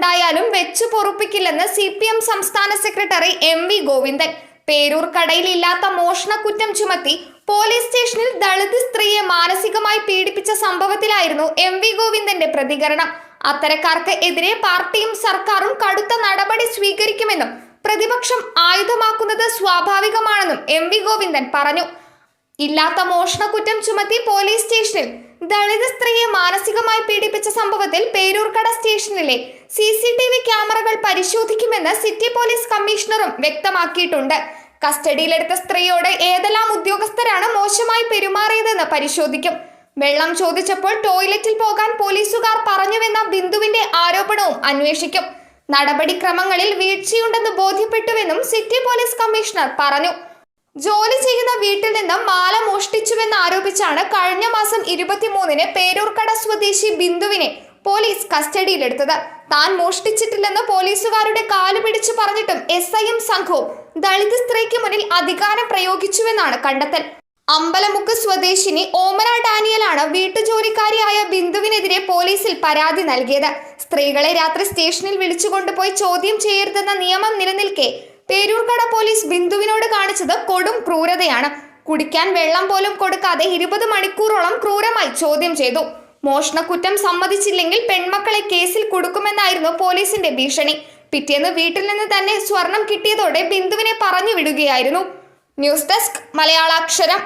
ഉണ്ടായാലും വെച്ചു പൊറുപ്പിക്കില്ലെന്ന് CPM സംസ്ഥാന സെക്രട്ടറി MV ഗോവിന്ദൻ. പേരൂർ കടയിൽ ഇല്ലാത്ത മോഷണക്കുറ്റം ചുമത്തി പോലീസ് സ്റ്റേഷനിൽ ദളിത് സ്ത്രീയെ മാനസികമായി പീഡിപ്പിച്ച സംഭവത്തിലായിരുന്നു MV ഗോവിന്ദന്റെ പ്രതികരണം. അത്തരക്കാർക്ക് എതിരെ പാർട്ടിയും സർക്കാരും കടുത്ത നടപടി സ്വീകരിക്കുമെന്നും പ്രതിപക്ഷം ആയുധമാക്കുന്നത് സ്വാഭാവികമാണെന്നും MV ഗോവിന്ദൻ പറഞ്ഞു. ഇല്ലാത്ത മോഷണക്കുറ്റം ചുമത്തി പോലീസ് സ്റ്റേഷനിൽ ദളിത് സ്ത്രീയെ മാനസികമായി പീഡിപ്പിച്ച സംഭവത്തിൽ പേരൂർക്കട സ്റ്റേഷനിലെ CCTV ക്യാമറകൾ പരിശോധിക്കുമെന്ന് സിറ്റി പോലീസ് കമ്മീഷണറും വ്യക്തമാക്കിയിട്ടുണ്ട്. കസ്റ്റഡിയിലെടുത്ത സ്ത്രീയോട് ഏതെല്ലാം ഉദ്യോഗസ്ഥരാണ് മോശമായി പെരുമാറിയതെന്ന് പരിശോധിക്കും. വെള്ളം ചോദിച്ചപ്പോൾ ടോയ്ലറ്റിൽ പോകാൻ പോലീസുകാർ പറഞ്ഞുവെന്ന ബിന്ദുവിന്റെ ആരോപണവും അന്വേഷിക്കും. നടപടിക്രമങ്ങളിൽ വീഴ്ചയുണ്ടെന്ന് ബോധ്യപ്പെട്ടുവെന്നും സിറ്റി പോലീസ് കമ്മീഷണർ പറഞ്ഞു. ജോലി ചെയ്യുന്ന വീട്ടിൽ നിന്ന് മാല മോഷ്ടിച്ചുവെന്ന് ആരോപിച്ചാണ് കഴിഞ്ഞ മാസം 23-ന് പേരൂർക്കട സ്വദേശി ബിന്ദുവിനെ പോലീസ് കസ്റ്റഡിയിലെടുത്തത്. താൻ മോഷ്ടിച്ചിട്ടില്ലെന്ന് പോലീസുകാരുടെ കാലുപിടിച്ചു പറഞ്ഞിട്ടും SIയും സംഘവും ദളിത് സ്ത്രീക്ക് മുന്നിൽ അധികാരം പ്രയോഗിച്ചുവെന്നാണ് കണ്ടെത്തൽ. അമ്പലമുക്ക് സ്വദേശിനി ഓമന ഡാനിയലാണ് വീട്ടുജോലിക്കാരിയായ ബിന്ദുവിനെതിരെ പോലീസിൽ പരാതി നൽകിയത്. സ്ത്രീകളെ രാത്രി സ്റ്റേഷനിൽ വിളിച്ചുകൊണ്ടുപോയി ചോദ്യം ചെയ്യരുതെന്ന നിയമം നിലനിൽക്കെ പേരൂർക്കട പോലീസ് ബിന്ദുവിനോട് കാണിച്ചത് കൊടും ക്രൂരതയാണ്. കുടിക്കാൻ വെള്ളം പോലും കൊടുക്കാതെ 20 മണിക്കൂറോളം ക്രൂരമായി ചോദ്യം ചെയ്തു. മോഷണക്കുറ്റം സമ്മതിച്ചില്ലെങ്കിൽ പെൺമക്കളെ കേസിൽ കൊടുക്കുമെന്നായിരുന്നു പോലീസിന്റെ ഭീഷണി. പിറ്റേന്ന് വീട്ടിൽ നിന്ന് തന്നെ സ്വർണം കിട്ടിയതോടെ ബിന്ദുവിനെ പറഞ്ഞു വിടുകയായിരുന്നു. News desk മലയാളാക്ഷരം.